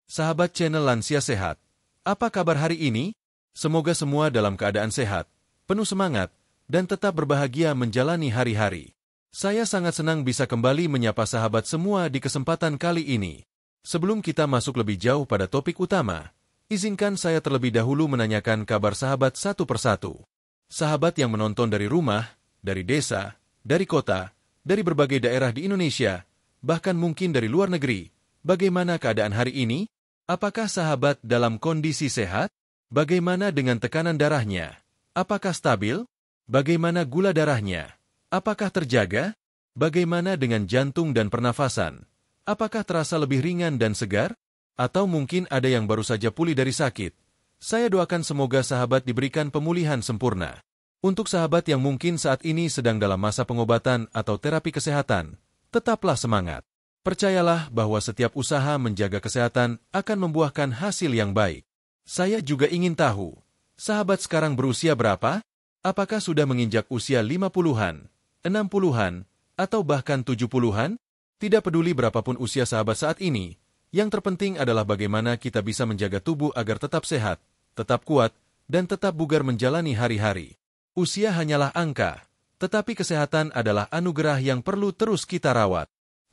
Sahabat channel Lansia Sehat, apa kabar hari ini? Semoga semua dalam keadaan sehat, penuh semangat, dan tetap berbahagia menjalani hari-hari. Saya sangat senang bisa kembali menyapa sahabat semua di kesempatan kali ini. Sebelum kita masuk lebih jauh pada topik utama, izinkan saya terlebih dahulu menanyakan kabar sahabat satu persatu. Sahabat yang menonton dari rumah, dari desa, dari kota, dari berbagai daerah di Indonesia, bahkan mungkin dari luar negeri, bagaimana keadaan hari ini? Apakah sahabat dalam kondisi sehat? Bagaimana dengan tekanan darahnya? Apakah stabil? Bagaimana gula darahnya? Apakah terjaga? Bagaimana dengan jantung dan pernafasan? Apakah terasa lebih ringan dan segar? Atau mungkin ada yang baru saja pulih dari sakit? Saya doakan semoga sahabat diberikan pemulihan sempurna. Untuk sahabat yang mungkin saat ini sedang dalam masa pengobatan atau terapi kesehatan, tetaplah semangat. Percayalah bahwa setiap usaha menjaga kesehatan akan membuahkan hasil yang baik. Saya juga ingin tahu, sahabat sekarang berusia berapa? Apakah sudah menginjak usia 50-an, 60-an, atau bahkan 70-an? Tidak peduli berapapun usia sahabat saat ini, yang terpenting adalah bagaimana kita bisa menjaga tubuh agar tetap sehat, tetap kuat, dan tetap bugar menjalani hari-hari. Usia hanyalah angka, tetapi kesehatan adalah anugerah yang perlu terus kita rawat.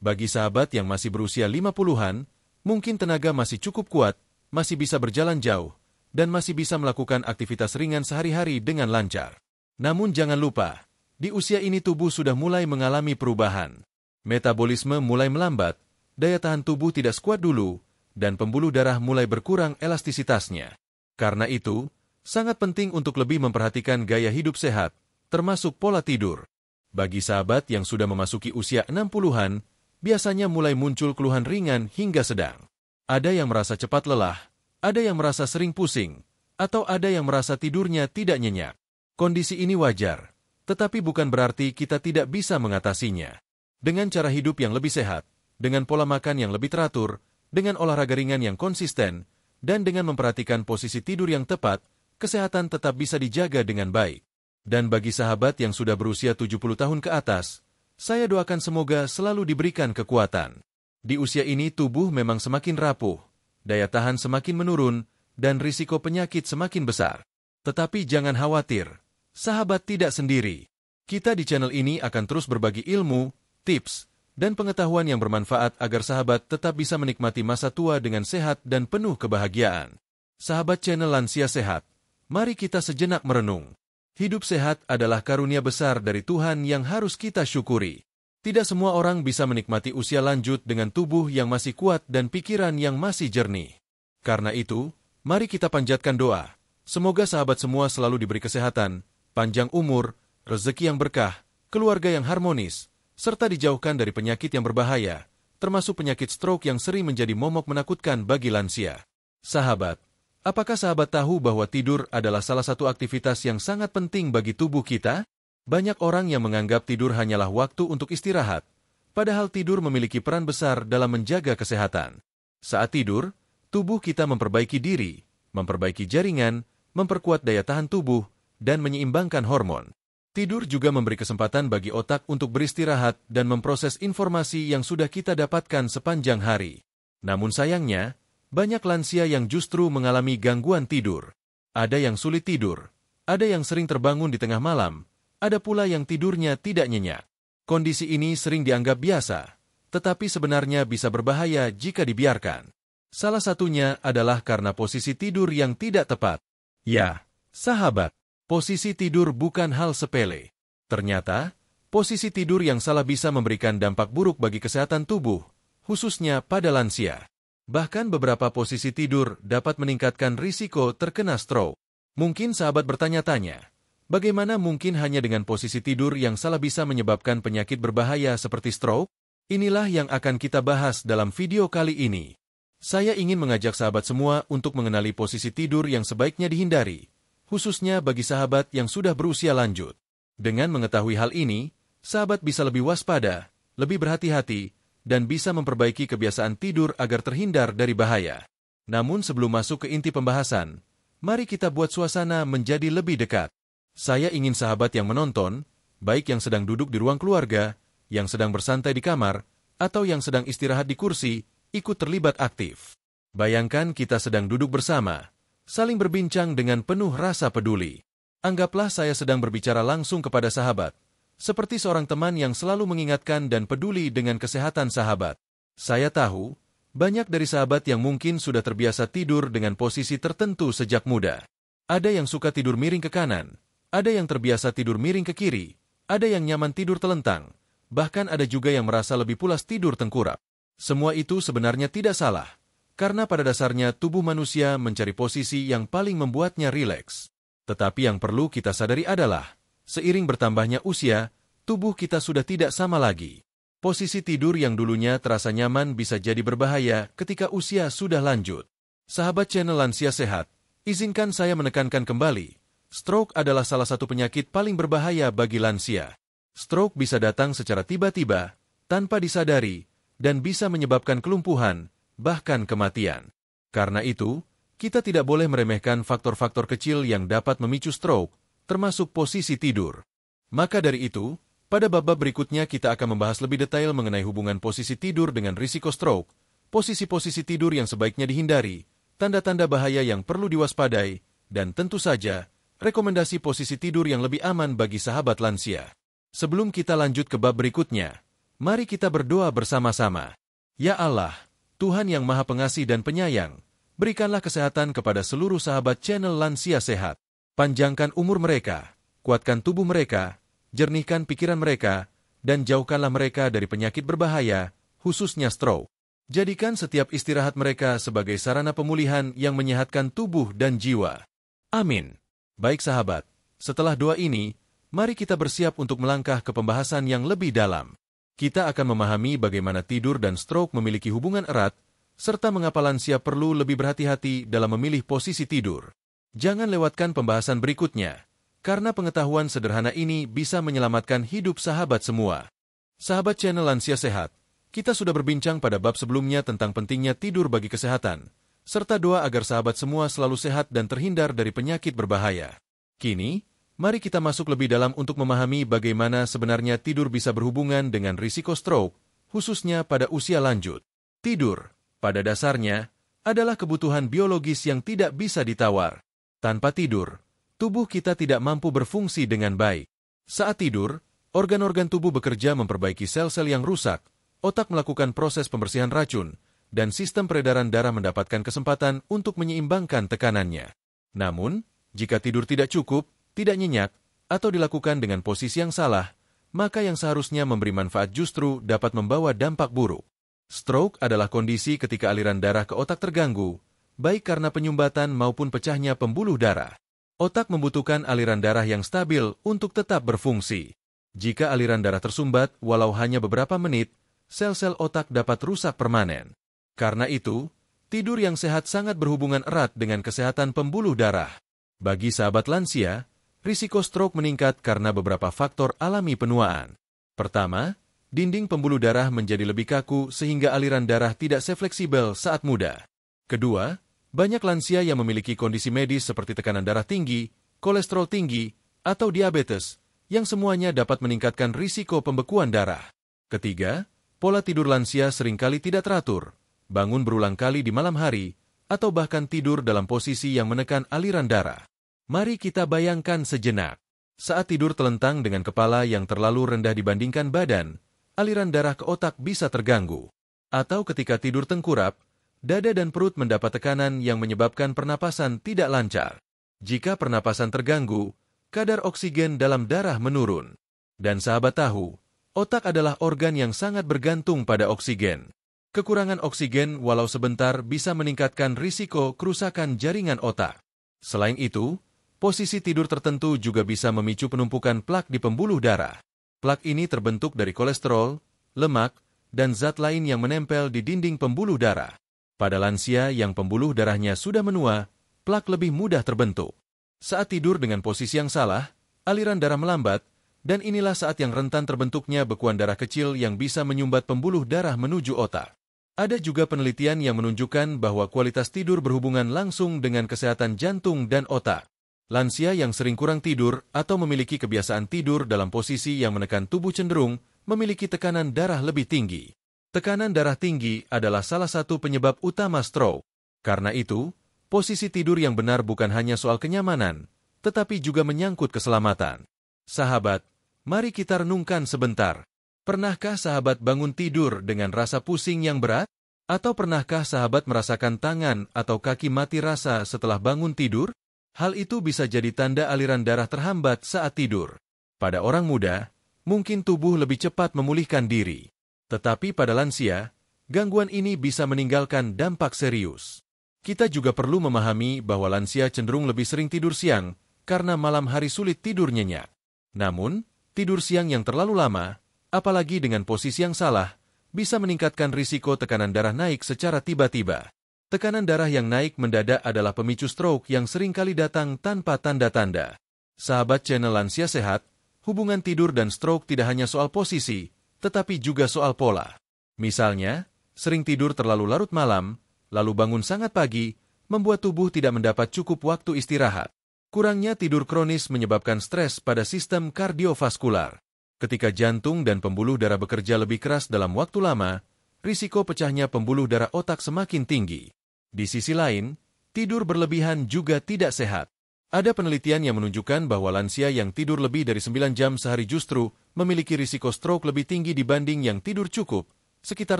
Bagi sahabat yang masih berusia 50-an, mungkin tenaga masih cukup kuat, masih bisa berjalan jauh, dan masih bisa melakukan aktivitas ringan sehari-hari dengan lancar. Namun jangan lupa, di usia ini tubuh sudah mulai mengalami perubahan. Metabolisme mulai melambat, daya tahan tubuh tidak sekuat dulu, dan pembuluh darah mulai berkurang elastisitasnya. Karena itu, sangat penting untuk lebih memperhatikan gaya hidup sehat, termasuk pola tidur. Bagi sahabat yang sudah memasuki usia 60-an, biasanya mulai muncul keluhan ringan hingga sedang. Ada yang merasa cepat lelah, ada yang merasa sering pusing, atau ada yang merasa tidurnya tidak nyenyak. Kondisi ini wajar, tetapi bukan berarti kita tidak bisa mengatasinya. Dengan cara hidup yang lebih sehat, dengan pola makan yang lebih teratur, dengan olahraga ringan yang konsisten, dan dengan memperhatikan posisi tidur yang tepat, kesehatan tetap bisa dijaga dengan baik. Dan bagi sahabat yang sudah berusia 70 tahun ke atas, saya doakan semoga selalu diberikan kekuatan. Di usia ini tubuh memang semakin rapuh, daya tahan semakin menurun, dan risiko penyakit semakin besar. Tetapi jangan khawatir, sahabat tidak sendiri. Kita di channel ini akan terus berbagi ilmu, tips, dan pengetahuan yang bermanfaat agar sahabat tetap bisa menikmati masa tua dengan sehat dan penuh kebahagiaan. Sahabat channel Lansia Sehat, mari kita sejenak merenung. Hidup sehat adalah karunia besar dari Tuhan yang harus kita syukuri. Tidak semua orang bisa menikmati usia lanjut dengan tubuh yang masih kuat dan pikiran yang masih jernih. Karena itu, mari kita panjatkan doa. Semoga sahabat semua selalu diberi kesehatan, panjang umur, rezeki yang berkah, keluarga yang harmonis, serta dijauhkan dari penyakit yang berbahaya, termasuk penyakit stroke yang sering menjadi momok menakutkan bagi lansia. Sahabat, apakah sahabat tahu bahwa tidur adalah salah satu aktivitas yang sangat penting bagi tubuh kita? Banyak orang yang menganggap tidur hanyalah waktu untuk istirahat, padahal tidur memiliki peran besar dalam menjaga kesehatan. Saat tidur, tubuh kita memperbaiki diri, memperbaiki jaringan, memperkuat daya tahan tubuh, dan menyeimbangkan hormon. Tidur juga memberi kesempatan bagi otak untuk beristirahat dan memproses informasi yang sudah kita dapatkan sepanjang hari. Namun sayangnya, banyak lansia yang justru mengalami gangguan tidur. Ada yang sulit tidur, ada yang sering terbangun di tengah malam, ada pula yang tidurnya tidak nyenyak. Kondisi ini sering dianggap biasa, tetapi sebenarnya bisa berbahaya jika dibiarkan. Salah satunya adalah karena posisi tidur yang tidak tepat. Ya, sahabat, posisi tidur bukan hal sepele. Ternyata, posisi tidur yang salah bisa memberikan dampak buruk bagi kesehatan tubuh, khususnya pada lansia. Bahkan beberapa posisi tidur dapat meningkatkan risiko terkena stroke. Mungkin sahabat bertanya-tanya, bagaimana mungkin hanya dengan posisi tidur yang salah bisa menyebabkan penyakit berbahaya seperti stroke? Inilah yang akan kita bahas dalam video kali ini. Saya ingin mengajak sahabat semua untuk mengenali posisi tidur yang sebaiknya dihindari, khususnya bagi sahabat yang sudah berusia lanjut. Dengan mengetahui hal ini, sahabat bisa lebih waspada, lebih berhati-hati, dan bisa memperbaiki kebiasaan tidur agar terhindar dari bahaya. Namun sebelum masuk ke inti pembahasan, mari kita buat suasana menjadi lebih dekat. Saya ingin sahabat yang menonton, baik yang sedang duduk di ruang keluarga, yang sedang bersantai di kamar, atau yang sedang istirahat di kursi, ikut terlibat aktif. Bayangkan kita sedang duduk bersama, saling berbincang dengan penuh rasa peduli. Anggaplah saya sedang berbicara langsung kepada sahabat, seperti seorang teman yang selalu mengingatkan dan peduli dengan kesehatan sahabat. Saya tahu, banyak dari sahabat yang mungkin sudah terbiasa tidur dengan posisi tertentu sejak muda. Ada yang suka tidur miring ke kanan, ada yang terbiasa tidur miring ke kiri, ada yang nyaman tidur telentang, bahkan ada juga yang merasa lebih pulas tidur tengkurap. Semua itu sebenarnya tidak salah, karena pada dasarnya tubuh manusia mencari posisi yang paling membuatnya rileks. Tetapi yang perlu kita sadari adalah, seiring bertambahnya usia, tubuh kita sudah tidak sama lagi. Posisi tidur yang dulunya terasa nyaman bisa jadi berbahaya ketika usia sudah lanjut. Sahabat channel Lansia Sehat, izinkan saya menekankan kembali, stroke adalah salah satu penyakit paling berbahaya bagi lansia. Stroke bisa datang secara tiba-tiba, tanpa disadari, dan bisa menyebabkan kelumpuhan, bahkan kematian. Karena itu, kita tidak boleh meremehkan faktor-faktor kecil yang dapat memicu stroke, termasuk posisi tidur. Maka dari itu, pada bab-bab berikutnya kita akan membahas lebih detail mengenai hubungan posisi tidur dengan risiko stroke, posisi-posisi tidur yang sebaiknya dihindari, tanda-tanda bahaya yang perlu diwaspadai, dan tentu saja, rekomendasi posisi tidur yang lebih aman bagi sahabat lansia. Sebelum kita lanjut ke bab berikutnya, mari kita berdoa bersama-sama. Ya Allah, Tuhan yang Maha Pengasih dan Penyayang, berikanlah kesehatan kepada seluruh sahabat channel Lansia Sehat. Panjangkan umur mereka, kuatkan tubuh mereka, jernihkan pikiran mereka, dan jauhkanlah mereka dari penyakit berbahaya, khususnya stroke. Jadikan setiap istirahat mereka sebagai sarana pemulihan yang menyehatkan tubuh dan jiwa. Amin. Baik sahabat, setelah doa ini, mari kita bersiap untuk melangkah ke pembahasan yang lebih dalam. Kita akan memahami bagaimana tidur dan stroke memiliki hubungan erat, serta mengapa lansia perlu lebih berhati-hati dalam memilih posisi tidur. Jangan lewatkan pembahasan berikutnya, karena pengetahuan sederhana ini bisa menyelamatkan hidup sahabat semua. Sahabat channel Lansia Sehat, kita sudah berbincang pada bab sebelumnya tentang pentingnya tidur bagi kesehatan, serta doa agar sahabat semua selalu sehat dan terhindar dari penyakit berbahaya. Kini, mari kita masuk lebih dalam untuk memahami bagaimana sebenarnya tidur bisa berhubungan dengan risiko stroke, khususnya pada usia lanjut. Tidur, pada dasarnya, adalah kebutuhan biologis yang tidak bisa ditawar. Tanpa tidur, tubuh kita tidak mampu berfungsi dengan baik. Saat tidur, organ-organ tubuh bekerja memperbaiki sel-sel yang rusak, otak melakukan proses pembersihan racun, dan sistem peredaran darah mendapatkan kesempatan untuk menyeimbangkan tekanannya. Namun, jika tidur tidak cukup, tidak nyenyak, atau dilakukan dengan posisi yang salah, maka yang seharusnya memberi manfaat justru dapat membawa dampak buruk. Stroke adalah kondisi ketika aliran darah ke otak terganggu, baik karena penyumbatan maupun pecahnya pembuluh darah. Otak membutuhkan aliran darah yang stabil untuk tetap berfungsi. Jika aliran darah tersumbat, walau hanya beberapa menit, sel-sel otak dapat rusak permanen. Karena itu, tidur yang sehat sangat berhubungan erat dengan kesehatan pembuluh darah. Bagi sahabat lansia, risiko stroke meningkat karena beberapa faktor alami penuaan. Pertama, dinding pembuluh darah menjadi lebih kaku sehingga aliran darah tidak sefleksibel saat muda. Kedua, banyak lansia yang memiliki kondisi medis seperti tekanan darah tinggi, kolesterol tinggi, atau diabetes, yang semuanya dapat meningkatkan risiko pembekuan darah. Ketiga, pola tidur lansia seringkali tidak teratur, bangun berulang kali di malam hari, atau bahkan tidur dalam posisi yang menekan aliran darah. Mari kita bayangkan sejenak. Saat tidur telentang dengan kepala yang terlalu rendah dibandingkan badan, aliran darah ke otak bisa terganggu. Atau ketika tidur tengkurap, dada dan perut mendapat tekanan yang menyebabkan pernapasan tidak lancar. Jika pernapasan terganggu, kadar oksigen dalam darah menurun. Dan sahabat tahu, otak adalah organ yang sangat bergantung pada oksigen. Kekurangan oksigen walau sebentar bisa meningkatkan risiko kerusakan jaringan otak. Selain itu, posisi tidur tertentu juga bisa memicu penumpukan plak di pembuluh darah. Plak ini terbentuk dari kolesterol, lemak, dan zat lain yang menempel di dinding pembuluh darah. Pada lansia yang pembuluh darahnya sudah menua, plak lebih mudah terbentuk. Saat tidur dengan posisi yang salah, aliran darah melambat, dan inilah saat yang rentan terbentuknya bekuan darah kecil yang bisa menyumbat pembuluh darah menuju otak. Ada juga penelitian yang menunjukkan bahwa kualitas tidur berhubungan langsung dengan kesehatan jantung dan otak. Lansia yang sering kurang tidur atau memiliki kebiasaan tidur dalam posisi yang menekan tubuh cenderung memiliki tekanan darah lebih tinggi. Tekanan darah tinggi adalah salah satu penyebab utama stroke. Karena itu, posisi tidur yang benar bukan hanya soal kenyamanan, tetapi juga menyangkut keselamatan. Sahabat, mari kita renungkan sebentar. Pernahkah sahabat bangun tidur dengan rasa pusing yang berat? Atau pernahkah sahabat merasakan tangan atau kaki mati rasa setelah bangun tidur? Hal itu bisa jadi tanda aliran darah terhambat saat tidur. Pada orang muda, mungkin tubuh lebih cepat memulihkan diri. Tetapi pada lansia, gangguan ini bisa meninggalkan dampak serius. Kita juga perlu memahami bahwa lansia cenderung lebih sering tidur siang karena malam hari sulit tidur nyenyak. Namun, tidur siang yang terlalu lama, apalagi dengan posisi yang salah, bisa meningkatkan risiko tekanan darah naik secara tiba-tiba. Tekanan darah yang naik mendadak adalah pemicu stroke yang seringkali datang tanpa tanda-tanda. Sahabat channel Lansia Sehat, hubungan tidur dan stroke tidak hanya soal posisi, tetapi juga soal pola. Misalnya, sering tidur terlalu larut malam, lalu bangun sangat pagi, membuat tubuh tidak mendapat cukup waktu istirahat. Kurangnya tidur kronis menyebabkan stres pada sistem kardiovaskular. Ketika jantung dan pembuluh darah bekerja lebih keras dalam waktu lama, risiko pecahnya pembuluh darah otak semakin tinggi. Di sisi lain, tidur berlebihan juga tidak sehat. Ada penelitian yang menunjukkan bahwa lansia yang tidur lebih dari 9 jam sehari justru memiliki risiko stroke lebih tinggi dibanding yang tidur cukup, sekitar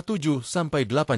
7-8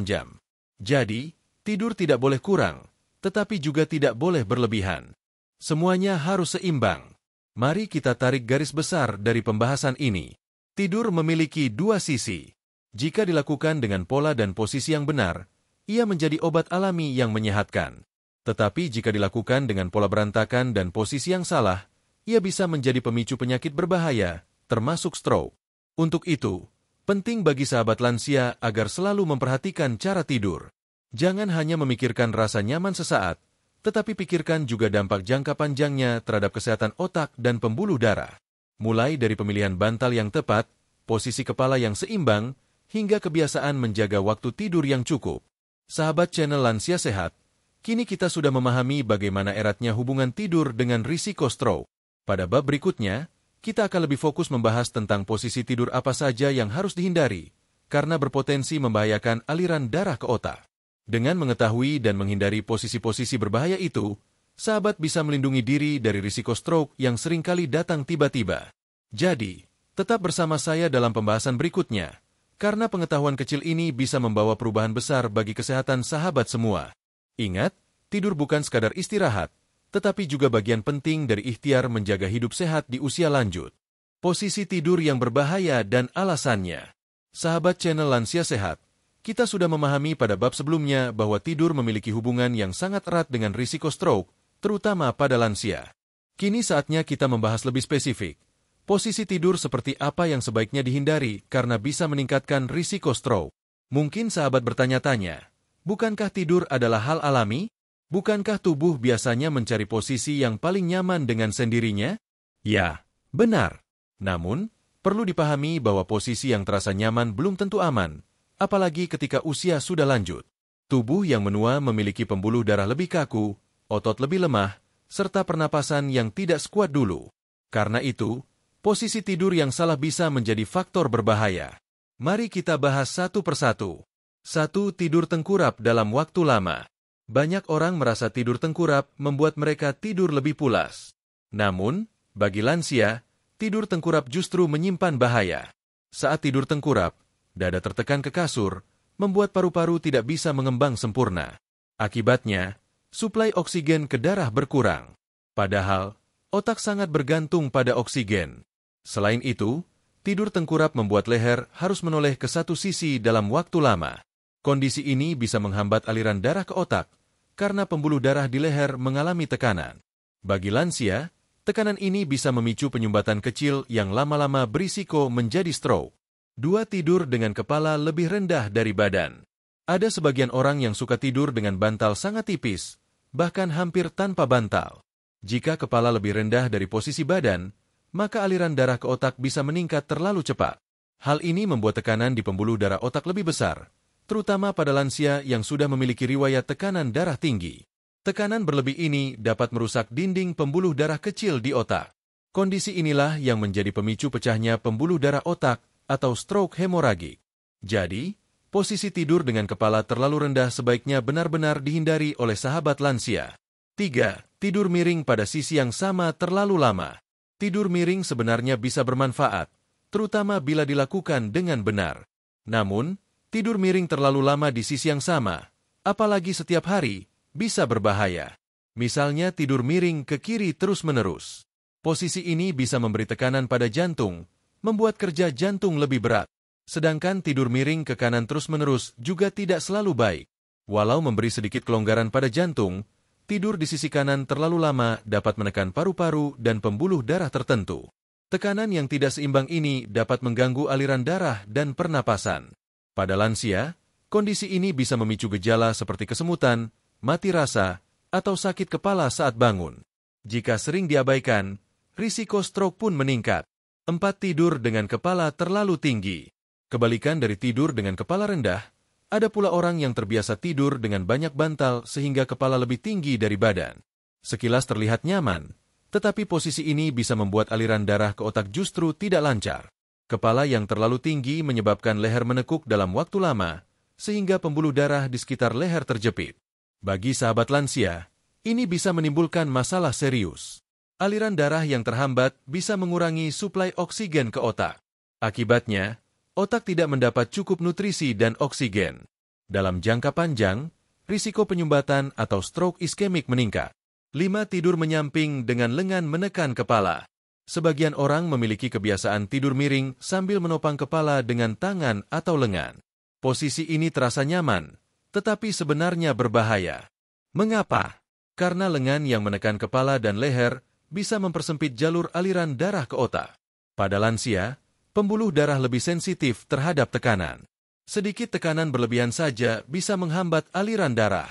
jam. Jadi, tidur tidak boleh kurang, tetapi juga tidak boleh berlebihan. Semuanya harus seimbang. Mari kita tarik garis besar dari pembahasan ini. Tidur memiliki dua sisi. Jika dilakukan dengan pola dan posisi yang benar, ia menjadi obat alami yang menyehatkan. Tetapi jika dilakukan dengan pola berantakan dan posisi yang salah, ia bisa menjadi pemicu penyakit berbahaya, termasuk stroke. Untuk itu, penting bagi sahabat lansia agar selalu memperhatikan cara tidur. Jangan hanya memikirkan rasa nyaman sesaat, tetapi pikirkan juga dampak jangka panjangnya terhadap kesehatan otak dan pembuluh darah. Mulai dari pemilihan bantal yang tepat, posisi kepala yang seimbang, hingga kebiasaan menjaga waktu tidur yang cukup. Sahabat channel Lansia Sehat, kini kita sudah memahami bagaimana eratnya hubungan tidur dengan risiko stroke. Pada bab berikutnya, kita akan lebih fokus membahas tentang posisi tidur apa saja yang harus dihindari, karena berpotensi membahayakan aliran darah ke otak. Dengan mengetahui dan menghindari posisi-posisi berbahaya itu, sahabat bisa melindungi diri dari risiko stroke yang seringkali datang tiba-tiba. Jadi, tetap bersama saya dalam pembahasan berikutnya, karena pengetahuan kecil ini bisa membawa perubahan besar bagi kesehatan sahabat semua. Ingat, tidur bukan sekadar istirahat, tetapi juga bagian penting dari ikhtiar menjaga hidup sehat di usia lanjut. Posisi tidur yang berbahaya dan alasannya. Sahabat channel Lansia Sehat, kita sudah memahami pada bab sebelumnya bahwa tidur memiliki hubungan yang sangat erat dengan risiko stroke, terutama pada lansia. Kini saatnya kita membahas lebih spesifik. Posisi tidur seperti apa yang sebaiknya dihindari karena bisa meningkatkan risiko stroke. Mungkin sahabat bertanya-tanya, bukankah tidur adalah hal alami? Bukankah tubuh biasanya mencari posisi yang paling nyaman dengan sendirinya? Ya, benar. Namun, perlu dipahami bahwa posisi yang terasa nyaman belum tentu aman, apalagi ketika usia sudah lanjut. Tubuh yang menua memiliki pembuluh darah lebih kaku, otot lebih lemah, serta pernapasan yang tidak sekuat dulu. Karena itu, posisi tidur yang salah bisa menjadi faktor berbahaya. Mari kita bahas satu persatu. 1. Tidur tengkurap dalam waktu lama. Banyak orang merasa tidur tengkurap membuat mereka tidur lebih pulas. Namun, bagi lansia, tidur tengkurap justru menyimpan bahaya. Saat tidur tengkurap, dada tertekan ke kasur, membuat paru-paru tidak bisa mengembang sempurna. Akibatnya, suplai oksigen ke darah berkurang. Padahal, otak sangat bergantung pada oksigen. Selain itu, tidur tengkurap membuat leher harus menoleh ke satu sisi dalam waktu lama. Kondisi ini bisa menghambat aliran darah ke otak, karena pembuluh darah di leher mengalami tekanan. Bagi lansia, tekanan ini bisa memicu penyumbatan kecil yang lama-lama berisiko menjadi stroke. 2. Tidur dengan kepala lebih rendah dari badan. Ada sebagian orang yang suka tidur dengan bantal sangat tipis, bahkan hampir tanpa bantal. Jika kepala lebih rendah dari posisi badan, maka aliran darah ke otak bisa meningkat terlalu cepat. Hal ini membuat tekanan di pembuluh darah otak lebih besar, terutama pada lansia yang sudah memiliki riwayat tekanan darah tinggi. Tekanan berlebih ini dapat merusak dinding pembuluh darah kecil di otak. Kondisi inilah yang menjadi pemicu pecahnya pembuluh darah otak atau stroke hemoragik. Jadi, Posisi tidur dengan kepala terlalu rendah sebaiknya benar-benar dihindari oleh sahabat lansia. 3. Tidur miring pada sisi yang sama terlalu lama. Tidur miring sebenarnya bisa bermanfaat, terutama bila dilakukan dengan benar. Namun, tidur miring terlalu lama di sisi yang sama, apalagi setiap hari, bisa berbahaya. Misalnya tidur miring ke kiri terus-menerus. Posisi ini bisa memberi tekanan pada jantung, membuat kerja jantung lebih berat. Sedangkan tidur miring ke kanan terus-menerus juga tidak selalu baik. Walau memberi sedikit kelonggaran pada jantung, tidur di sisi kanan terlalu lama dapat menekan paru-paru dan pembuluh darah tertentu. Tekanan yang tidak seimbang ini dapat mengganggu aliran darah dan pernapasan. Pada lansia, kondisi ini bisa memicu gejala seperti kesemutan, mati rasa, atau sakit kepala saat bangun. Jika sering diabaikan, risiko stroke pun meningkat. 4. Tidur dengan kepala terlalu tinggi. Kebalikan dari tidur dengan kepala rendah, ada pula orang yang terbiasa tidur dengan banyak bantal sehingga kepala lebih tinggi dari badan. Sekilas terlihat nyaman, tetapi posisi ini bisa membuat aliran darah ke otak justru tidak lancar. Kepala yang terlalu tinggi menyebabkan leher menekuk dalam waktu lama, sehingga pembuluh darah di sekitar leher terjepit. Bagi sahabat lansia, ini bisa menimbulkan masalah serius. Aliran darah yang terhambat bisa mengurangi suplai oksigen ke otak. Akibatnya, otak tidak mendapat cukup nutrisi dan oksigen. Dalam jangka panjang, risiko penyumbatan atau stroke iskemik meningkat. 5. Tidur menyamping dengan lengan menekan kepala. Sebagian orang memiliki kebiasaan tidur miring sambil menopang kepala dengan tangan atau lengan. Posisi ini terasa nyaman, tetapi sebenarnya berbahaya. Mengapa? Karena lengan yang menekan kepala dan leher bisa mempersempit jalur aliran darah ke otak. Pada lansia, pembuluh darah lebih sensitif terhadap tekanan. Sedikit tekanan berlebihan saja bisa menghambat aliran darah.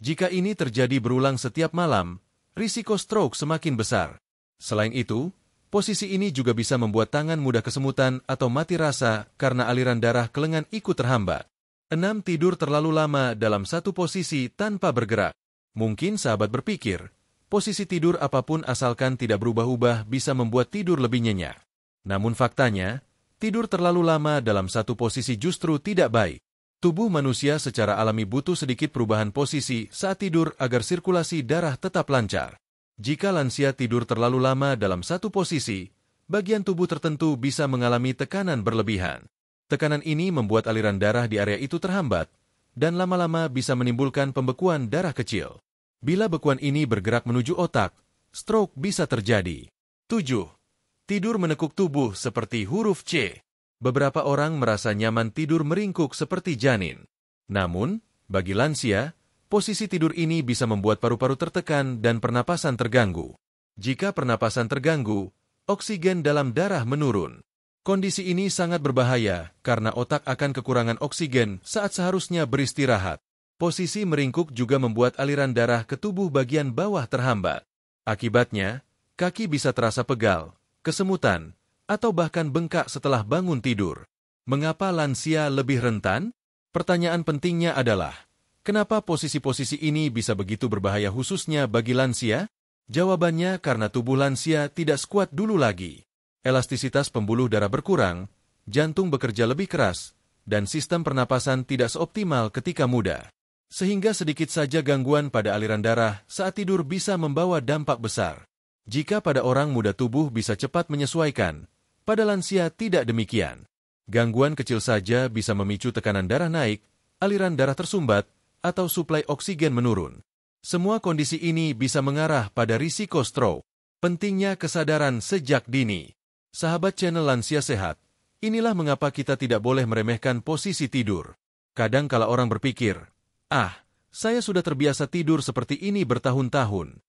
Jika ini terjadi berulang setiap malam, risiko stroke semakin besar. Selain itu, posisi ini juga bisa membuat tangan mudah kesemutan atau mati rasa karena aliran darah ke lengan ikut terhambat. 6. Tidur terlalu lama dalam satu posisi tanpa bergerak. Mungkin sahabat berpikir, posisi tidur apapun asalkan tidak berubah-ubah bisa membuat tidur lebih nyenyak. Namun faktanya, tidur terlalu lama dalam satu posisi justru tidak baik. Tubuh manusia secara alami butuh sedikit perubahan posisi saat tidur agar sirkulasi darah tetap lancar. Jika lansia tidur terlalu lama dalam satu posisi, bagian tubuh tertentu bisa mengalami tekanan berlebihan. Tekanan ini membuat aliran darah di area itu terhambat, dan lama-lama bisa menimbulkan pembekuan darah kecil. Bila bekuan ini bergerak menuju otak, stroke bisa terjadi. 7. Tidur menekuk tubuh seperti huruf C. Beberapa orang merasa nyaman tidur meringkuk seperti janin. Namun, bagi lansia, posisi tidur ini bisa membuat paru-paru tertekan dan pernapasan terganggu. Jika pernapasan terganggu, oksigen dalam darah menurun. Kondisi ini sangat berbahaya karena otak akan kekurangan oksigen saat seharusnya beristirahat. Posisi meringkuk juga membuat aliran darah ke tubuh bagian bawah terhambat. Akibatnya, kaki bisa terasa pegal, kesemutan, atau bahkan bengkak setelah bangun tidur. Mengapa lansia lebih rentan? Pertanyaan pentingnya adalah, kenapa posisi-posisi ini bisa begitu berbahaya khususnya bagi lansia? Jawabannya karena tubuh lansia tidak sekuat dulu lagi. Elastisitas pembuluh darah berkurang, jantung bekerja lebih keras, dan sistem pernapasan tidak seoptimal ketika muda. Sehingga sedikit saja gangguan pada aliran darah saat tidur bisa membawa dampak besar. Jika pada orang muda tubuh bisa cepat menyesuaikan, pada lansia tidak demikian. Gangguan kecil saja bisa memicu tekanan darah naik, aliran darah tersumbat, atau suplai oksigen menurun. Semua kondisi ini bisa mengarah pada risiko stroke. Pentingnya kesadaran sejak dini. Sahabat channel Lansia Sehat, inilah mengapa kita tidak boleh meremehkan posisi tidur. Kadang kala orang berpikir, saya sudah terbiasa tidur seperti ini bertahun-tahun.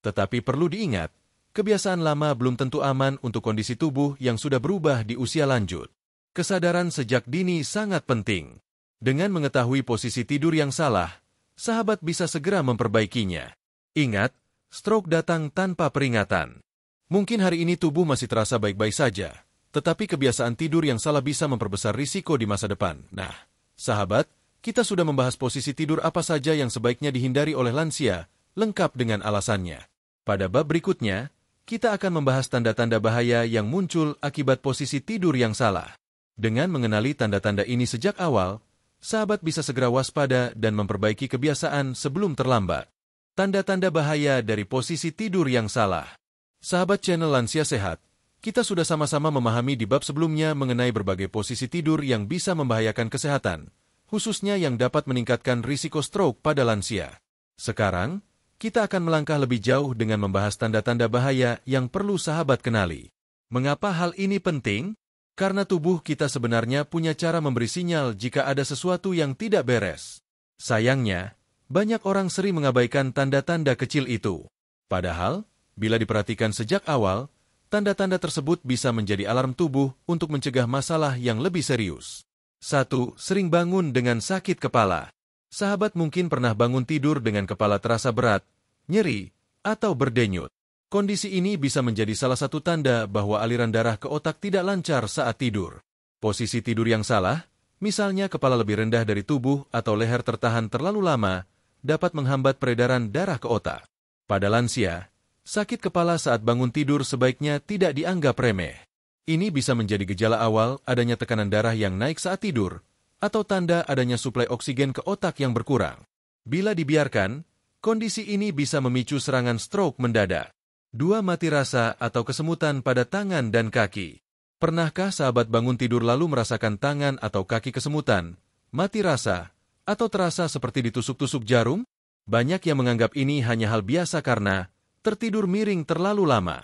Tetapi perlu diingat, kebiasaan lama belum tentu aman untuk kondisi tubuh yang sudah berubah di usia lanjut. Kesadaran sejak dini sangat penting. Dengan mengetahui posisi tidur yang salah, sahabat bisa segera memperbaikinya. Ingat, stroke datang tanpa peringatan. Mungkin hari ini tubuh masih terasa baik-baik saja, tetapi kebiasaan tidur yang salah bisa memperbesar risiko di masa depan. Nah, sahabat, kita sudah membahas posisi tidur apa saja yang sebaiknya dihindari oleh lansia, lengkap dengan alasannya. Pada bab berikutnya, kita akan membahas tanda-tanda bahaya yang muncul akibat posisi tidur yang salah. Dengan mengenali tanda-tanda ini sejak awal, sahabat bisa segera waspada dan memperbaiki kebiasaan sebelum terlambat. Tanda-tanda bahaya dari posisi tidur yang salah. Sahabat channel Lansia Sehat, kita sudah sama-sama memahami di bab sebelumnya mengenai berbagai posisi tidur yang bisa membahayakan kesehatan, khususnya yang dapat meningkatkan risiko stroke pada lansia. Sekarang, kita akan melangkah lebih jauh dengan membahas tanda-tanda bahaya yang perlu sahabat kenali. Mengapa hal ini penting? Karena tubuh kita sebenarnya punya cara memberi sinyal jika ada sesuatu yang tidak beres. Sayangnya, banyak orang sering mengabaikan tanda-tanda kecil itu. Padahal, bila diperhatikan sejak awal, tanda-tanda tersebut bisa menjadi alarm tubuh untuk mencegah masalah yang lebih serius. 1. Sering bangun dengan sakit kepala. Sahabat mungkin pernah bangun tidur dengan kepala terasa berat, nyeri, atau berdenyut. Kondisi ini bisa menjadi salah satu tanda bahwa aliran darah ke otak tidak lancar saat tidur. Posisi tidur yang salah, misalnya kepala lebih rendah dari tubuh atau leher tertahan terlalu lama, dapat menghambat peredaran darah ke otak. Pada lansia, sakit kepala saat bangun tidur sebaiknya tidak dianggap remeh. Ini bisa menjadi gejala awal adanya tekanan darah yang naik saat tidur, atau tanda adanya suplai oksigen ke otak yang berkurang. Bila dibiarkan, kondisi ini bisa memicu serangan stroke mendadak. 2. Mati rasa atau kesemutan pada tangan dan kaki. Pernahkah sahabat bangun tidur lalu merasakan tangan atau kaki kesemutan, mati rasa, atau terasa seperti ditusuk-tusuk jarum? Banyak yang menganggap ini hanya hal biasa karena tertidur miring terlalu lama.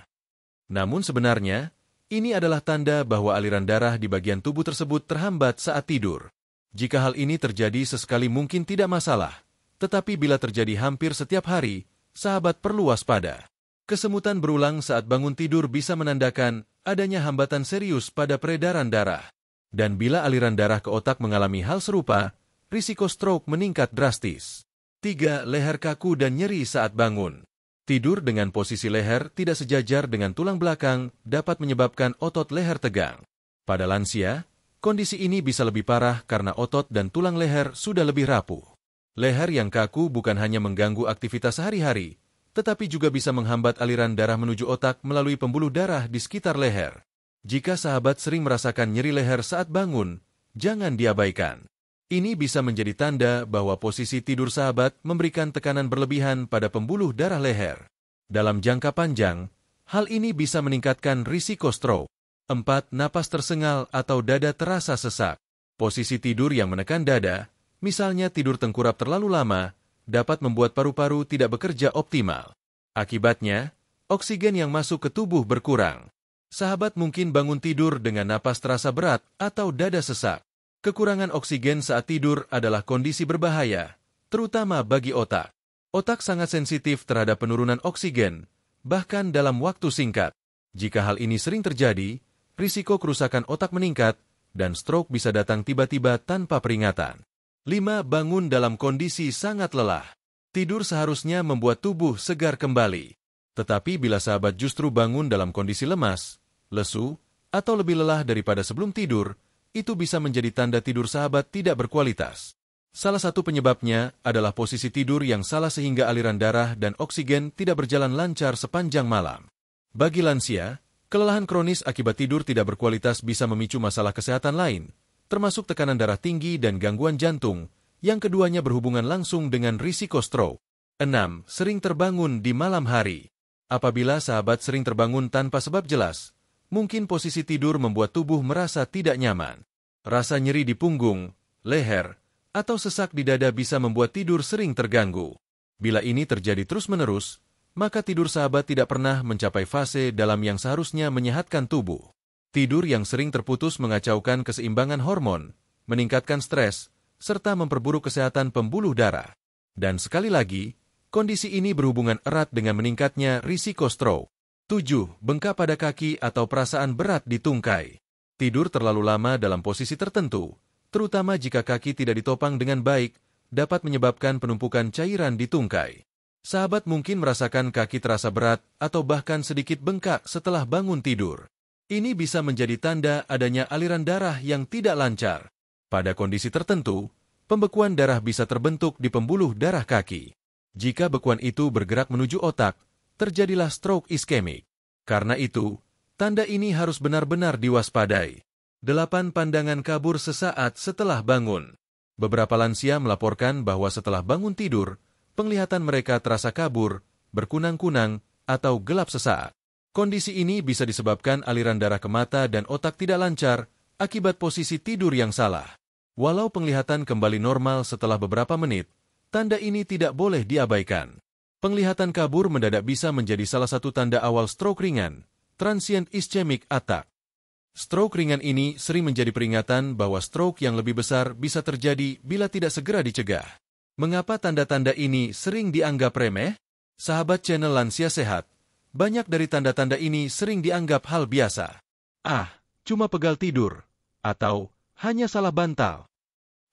Namun sebenarnya, ini adalah tanda bahwa aliran darah di bagian tubuh tersebut terhambat saat tidur. Jika hal ini terjadi sesekali mungkin tidak masalah, tetapi bila terjadi hampir setiap hari, sahabat perlu waspada. Kesemutan berulang saat bangun tidur bisa menandakan adanya hambatan serius pada peredaran darah. Dan bila aliran darah ke otak mengalami hal serupa, risiko stroke meningkat drastis. 3. Leher kaku dan nyeri saat bangun. Tidur dengan posisi leher tidak sejajar dengan tulang belakang dapat menyebabkan otot leher tegang. Pada lansia, kondisi ini bisa lebih parah karena otot dan tulang leher sudah lebih rapuh. Leher yang kaku bukan hanya mengganggu aktivitas sehari-hari, tetapi juga bisa menghambat aliran darah menuju otak melalui pembuluh darah di sekitar leher. Jika sahabat sering merasakan nyeri leher saat bangun, jangan diabaikan. Ini bisa menjadi tanda bahwa posisi tidur sahabat memberikan tekanan berlebihan pada pembuluh darah leher. Dalam jangka panjang, hal ini bisa meningkatkan risiko stroke. 4. Napas tersengal atau dada terasa sesak. Posisi tidur yang menekan dada, misalnya tidur tengkurap terlalu lama, dapat membuat paru-paru tidak bekerja optimal. Akibatnya, oksigen yang masuk ke tubuh berkurang. Sahabat mungkin bangun tidur dengan napas terasa berat atau dada sesak. Kekurangan oksigen saat tidur adalah kondisi berbahaya, terutama bagi otak. Otak sangat sensitif terhadap penurunan oksigen, bahkan dalam waktu singkat. Jika hal ini sering terjadi, risiko kerusakan otak meningkat, dan stroke bisa datang tiba-tiba tanpa peringatan. 5. Bangun dalam kondisi sangat lelah. Tidur seharusnya membuat tubuh segar kembali. Tetapi bila sahabat justru bangun dalam kondisi lemas, lesu, atau lebih lelah daripada sebelum tidur, itu bisa menjadi tanda tidur sahabat tidak berkualitas. Salah satu penyebabnya adalah posisi tidur yang salah sehingga aliran darah dan oksigen tidak berjalan lancar sepanjang malam. Bagi lansia, kelelahan kronis akibat tidur tidak berkualitas bisa memicu masalah kesehatan lain, termasuk tekanan darah tinggi dan gangguan jantung, yang keduanya berhubungan langsung dengan risiko stroke. 6. Sering terbangun di malam hari. Apabila sahabat sering terbangun tanpa sebab jelas, mungkin posisi tidur membuat tubuh merasa tidak nyaman. Rasa nyeri di punggung, leher, atau sesak di dada bisa membuat tidur sering terganggu. Bila ini terjadi terus-menerus, maka tidur sahabat tidak pernah mencapai fase dalam yang seharusnya menyehatkan tubuh. Tidur yang sering terputus mengacaukan keseimbangan hormon, meningkatkan stres, serta memperburuk kesehatan pembuluh darah. Dan sekali lagi, kondisi ini berhubungan erat dengan meningkatnya risiko stroke. 7. Bengkak pada kaki atau perasaan berat di tungkai. Tidur terlalu lama dalam posisi tertentu, terutama jika kaki tidak ditopang dengan baik, dapat menyebabkan penumpukan cairan di tungkai. Sahabat mungkin merasakan kaki terasa berat atau bahkan sedikit bengkak setelah bangun tidur. Ini bisa menjadi tanda adanya aliran darah yang tidak lancar. Pada kondisi tertentu, pembekuan darah bisa terbentuk di pembuluh darah kaki. Jika bekuan itu bergerak menuju otak, terjadilah stroke iskemik. Karena itu, tanda ini harus benar-benar diwaspadai. 8. Pandangan kabur sesaat setelah bangun. Beberapa lansia melaporkan bahwa setelah bangun tidur, penglihatan mereka terasa kabur, berkunang-kunang, atau gelap sesaat. Kondisi ini bisa disebabkan aliran darah ke mata dan otak tidak lancar akibat posisi tidur yang salah. Walau penglihatan kembali normal setelah beberapa menit, tanda ini tidak boleh diabaikan. Penglihatan kabur mendadak bisa menjadi salah satu tanda awal stroke ringan, transient ischemic attack. Stroke ringan ini sering menjadi peringatan bahwa stroke yang lebih besar bisa terjadi bila tidak segera dicegah. Mengapa tanda-tanda ini sering dianggap remeh? Sahabat channel Lansia Sehat, banyak dari tanda-tanda ini sering dianggap hal biasa. Cuma pegal tidur, atau hanya salah bantal.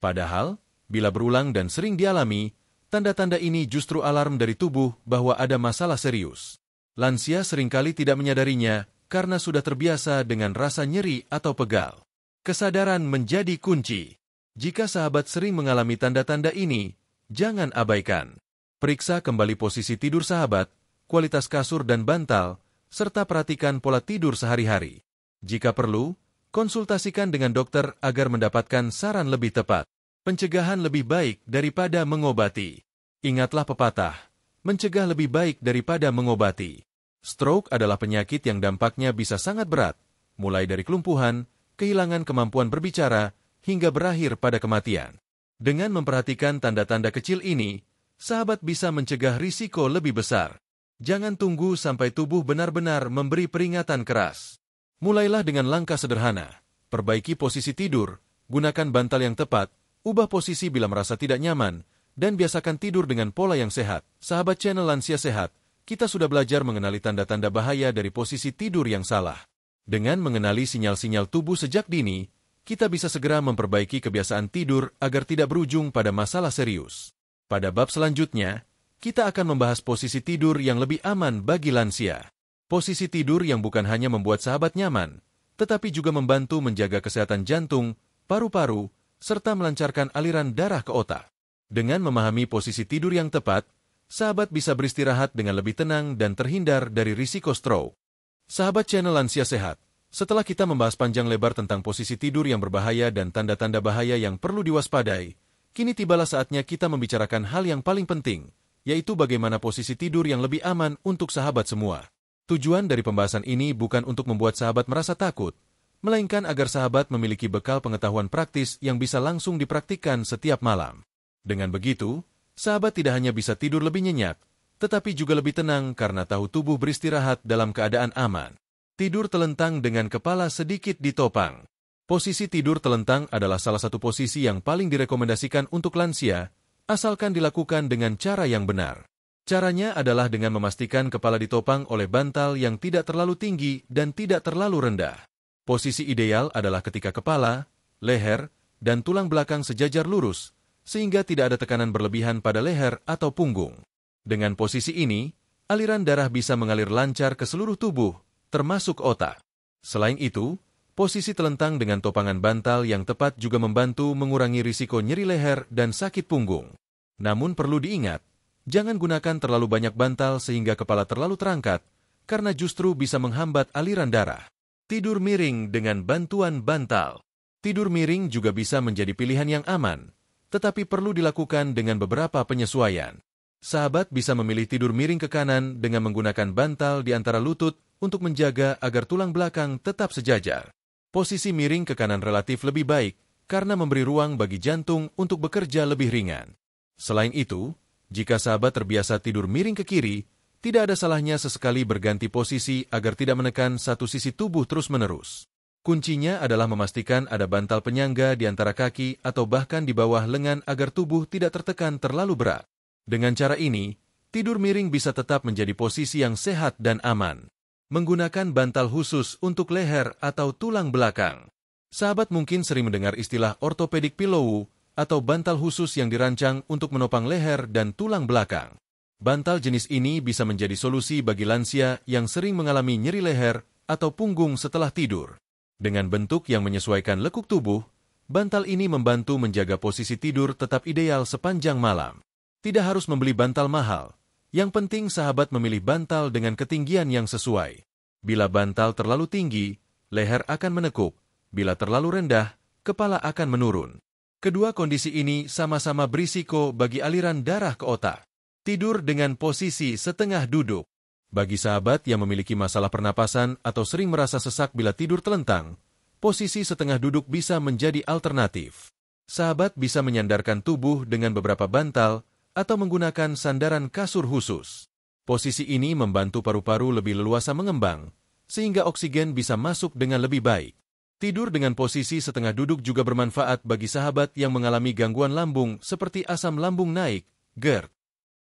Padahal, bila berulang dan sering dialami, tanda-tanda ini justru alarm dari tubuh bahwa ada masalah serius. Lansia seringkali tidak menyadarinya karena sudah terbiasa dengan rasa nyeri atau pegal. Kesadaran menjadi kunci. Jika sahabat sering mengalami tanda-tanda ini, jangan abaikan. Periksa kembali posisi tidur sahabat, kualitas kasur dan bantal, serta perhatikan pola tidur sehari-hari. Jika perlu, konsultasikan dengan dokter agar mendapatkan saran lebih tepat. Pencegahan lebih baik daripada mengobati. Ingatlah pepatah, mencegah lebih baik daripada mengobati. Stroke adalah penyakit yang dampaknya bisa sangat berat, mulai dari kelumpuhan, kehilangan kemampuan berbicara, hingga berakhir pada kematian. Dengan memperhatikan tanda-tanda kecil ini, sahabat bisa mencegah risiko lebih besar. Jangan tunggu sampai tubuh benar-benar memberi peringatan keras. Mulailah dengan langkah sederhana. Perbaiki posisi tidur, gunakan bantal yang tepat, ubah posisi bila merasa tidak nyaman, dan biasakan tidur dengan pola yang sehat. Sahabat channel Lansia Sehat, kita sudah belajar mengenali tanda-tanda bahaya dari posisi tidur yang salah. Dengan mengenali sinyal-sinyal tubuh sejak dini, kita bisa segera memperbaiki kebiasaan tidur agar tidak berujung pada masalah serius. Pada bab selanjutnya, kita akan membahas posisi tidur yang lebih aman bagi lansia. Posisi tidur yang bukan hanya membuat sahabat nyaman, tetapi juga membantu menjaga kesehatan jantung, paru-paru, serta melancarkan aliran darah ke otak. Dengan memahami posisi tidur yang tepat, sahabat bisa beristirahat dengan lebih tenang dan terhindar dari risiko stroke. Sahabat channel Lansia Sehat, setelah kita membahas panjang lebar tentang posisi tidur yang berbahaya dan tanda-tanda bahaya yang perlu diwaspadai, kini tibalah saatnya kita membicarakan hal yang paling penting, yaitu bagaimana posisi tidur yang lebih aman untuk sahabat semua. Tujuan dari pembahasan ini bukan untuk membuat sahabat merasa takut, melainkan agar sahabat memiliki bekal pengetahuan praktis yang bisa langsung dipraktikkan setiap malam. Dengan begitu, sahabat tidak hanya bisa tidur lebih nyenyak, tetapi juga lebih tenang karena tahu tubuh beristirahat dalam keadaan aman. Tidur telentang dengan kepala sedikit ditopang. Posisi tidur telentang adalah salah satu posisi yang paling direkomendasikan untuk lansia, asalkan dilakukan dengan cara yang benar. Caranya adalah dengan memastikan kepala ditopang oleh bantal yang tidak terlalu tinggi dan tidak terlalu rendah. Posisi ideal adalah ketika kepala, leher, dan tulang belakang sejajar lurus, sehingga tidak ada tekanan berlebihan pada leher atau punggung. Dengan posisi ini, aliran darah bisa mengalir lancar ke seluruh tubuh, termasuk otak. Selain itu, posisi telentang dengan topangan bantal yang tepat juga membantu mengurangi risiko nyeri leher dan sakit punggung. Namun perlu diingat, jangan gunakan terlalu banyak bantal sehingga kepala terlalu terangkat, karena justru bisa menghambat aliran darah. Tidur miring dengan bantuan bantal. Tidur miring juga bisa menjadi pilihan yang aman, tetapi perlu dilakukan dengan beberapa penyesuaian. Sahabat bisa memilih tidur miring ke kanan dengan menggunakan bantal di antara lutut untuk menjaga agar tulang belakang tetap sejajar. Posisi miring ke kanan relatif lebih baik karena memberi ruang bagi jantung untuk bekerja lebih ringan. Selain itu, jika sahabat terbiasa tidur miring ke kiri, tidak ada salahnya sesekali berganti posisi agar tidak menekan satu sisi tubuh terus-menerus. Kuncinya adalah memastikan ada bantal penyangga di antara kaki atau bahkan di bawah lengan agar tubuh tidak tertekan terlalu berat. Dengan cara ini, tidur miring bisa tetap menjadi posisi yang sehat dan aman. Menggunakan bantal khusus untuk leher atau tulang belakang. Sahabat mungkin sering mendengar istilah orthopedic pillow atau bantal khusus yang dirancang untuk menopang leher dan tulang belakang. Bantal jenis ini bisa menjadi solusi bagi lansia yang sering mengalami nyeri leher atau punggung setelah tidur. Dengan bentuk yang menyesuaikan lekuk tubuh, bantal ini membantu menjaga posisi tidur tetap ideal sepanjang malam. Tidak harus membeli bantal mahal. Yang penting sahabat memilih bantal dengan ketinggian yang sesuai. Bila bantal terlalu tinggi, leher akan menekuk. Bila terlalu rendah, kepala akan menurun. Kedua kondisi ini sama-sama berisiko bagi aliran darah ke otak. Tidur dengan posisi setengah duduk. Bagi sahabat yang memiliki masalah pernapasan atau sering merasa sesak bila tidur telentang, posisi setengah duduk bisa menjadi alternatif. Sahabat bisa menyandarkan tubuh dengan beberapa bantal atau menggunakan sandaran kasur khusus. Posisi ini membantu paru-paru lebih leluasa mengembang, sehingga oksigen bisa masuk dengan lebih baik. Tidur dengan posisi setengah duduk juga bermanfaat bagi sahabat yang mengalami gangguan lambung seperti asam lambung naik, GERD.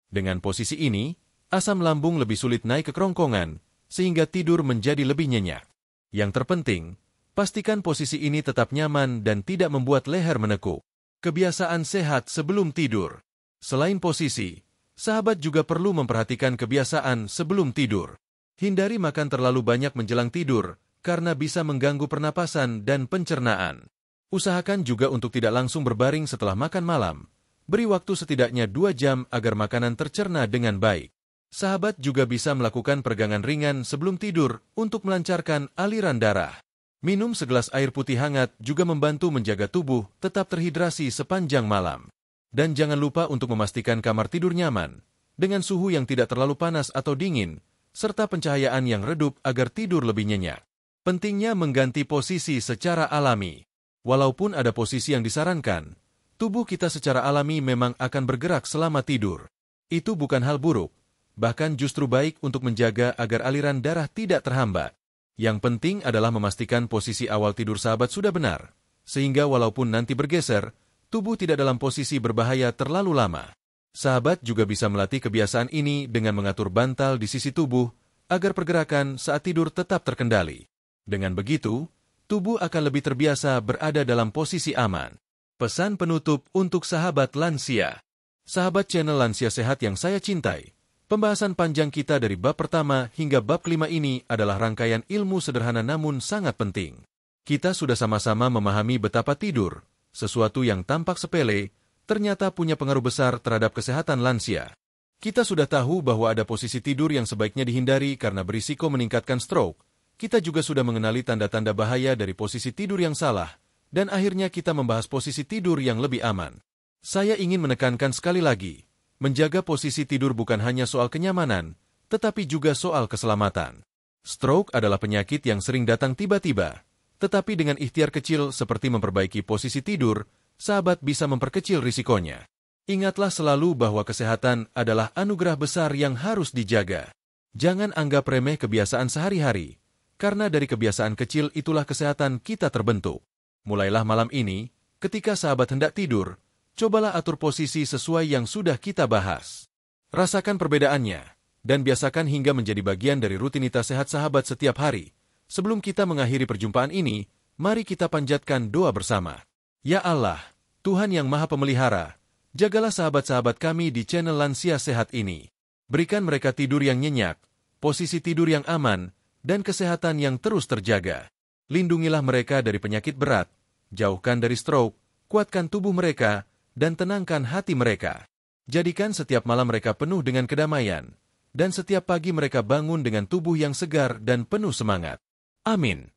Dengan posisi ini, asam lambung lebih sulit naik ke kerongkongan, sehingga tidur menjadi lebih nyenyak. Yang terpenting, pastikan posisi ini tetap nyaman dan tidak membuat leher menekuk. Kebiasaan sehat sebelum tidur. Selain posisi, sahabat juga perlu memperhatikan kebiasaan sebelum tidur. Hindari makan terlalu banyak menjelang tidur, karena bisa mengganggu pernapasan dan pencernaan. Usahakan juga untuk tidak langsung berbaring setelah makan malam. Beri waktu setidaknya 2 jam agar makanan tercerna dengan baik. Sahabat juga bisa melakukan peregangan ringan sebelum tidur untuk melancarkan aliran darah. Minum segelas air putih hangat juga membantu menjaga tubuh tetap terhidrasi sepanjang malam. Dan jangan lupa untuk memastikan kamar tidur nyaman, dengan suhu yang tidak terlalu panas atau dingin, serta pencahayaan yang redup agar tidur lebih nyenyak. Pentingnya mengganti posisi secara alami. Walaupun ada posisi yang disarankan, tubuh kita secara alami memang akan bergerak selama tidur. Itu bukan hal buruk, bahkan justru baik untuk menjaga agar aliran darah tidak terhambat. Yang penting adalah memastikan posisi awal tidur sahabat sudah benar, sehingga walaupun nanti bergeser, tubuh tidak dalam posisi berbahaya terlalu lama. Sahabat juga bisa melatih kebiasaan ini dengan mengatur bantal di sisi tubuh, agar pergerakan saat tidur tetap terkendali. Dengan begitu, tubuh akan lebih terbiasa berada dalam posisi aman. Pesan penutup untuk sahabat lansia. Sahabat channel Lansia Sehat yang saya cintai, pembahasan panjang kita dari bab pertama hingga bab kelima ini adalah rangkaian ilmu sederhana namun sangat penting. Kita sudah sama-sama memahami betapa tidur, sesuatu yang tampak sepele, ternyata punya pengaruh besar terhadap kesehatan lansia. Kita sudah tahu bahwa ada posisi tidur yang sebaiknya dihindari karena berisiko meningkatkan stroke. Kita juga sudah mengenali tanda-tanda bahaya dari posisi tidur yang salah, dan akhirnya kita membahas posisi tidur yang lebih aman. Saya ingin menekankan sekali lagi, menjaga posisi tidur bukan hanya soal kenyamanan, tetapi juga soal keselamatan. Stroke adalah penyakit yang sering datang tiba-tiba, tetapi dengan ikhtiar kecil seperti memperbaiki posisi tidur, sahabat bisa memperkecil risikonya. Ingatlah selalu bahwa kesehatan adalah anugerah besar yang harus dijaga. Jangan anggap remeh kebiasaan sehari-hari, karena dari kebiasaan kecil itulah kesehatan kita terbentuk. Mulailah malam ini, ketika sahabat hendak tidur, cobalah atur posisi sesuai yang sudah kita bahas. Rasakan perbedaannya, dan biasakan hingga menjadi bagian dari rutinitas sehat sahabat setiap hari. Sebelum kita mengakhiri perjumpaan ini, mari kita panjatkan doa bersama. Ya Allah, Tuhan yang Maha Pemelihara, jagalah sahabat-sahabat kami di channel Lansia Sehat ini. Berikan mereka tidur yang nyenyak, posisi tidur yang aman, dan kesehatan yang terus terjaga. Lindungilah mereka dari penyakit berat, jauhkan dari stroke, kuatkan tubuh mereka, dan tenangkan hati mereka. Jadikan setiap malam mereka penuh dengan kedamaian, dan setiap pagi mereka bangun dengan tubuh yang segar dan penuh semangat. Amin.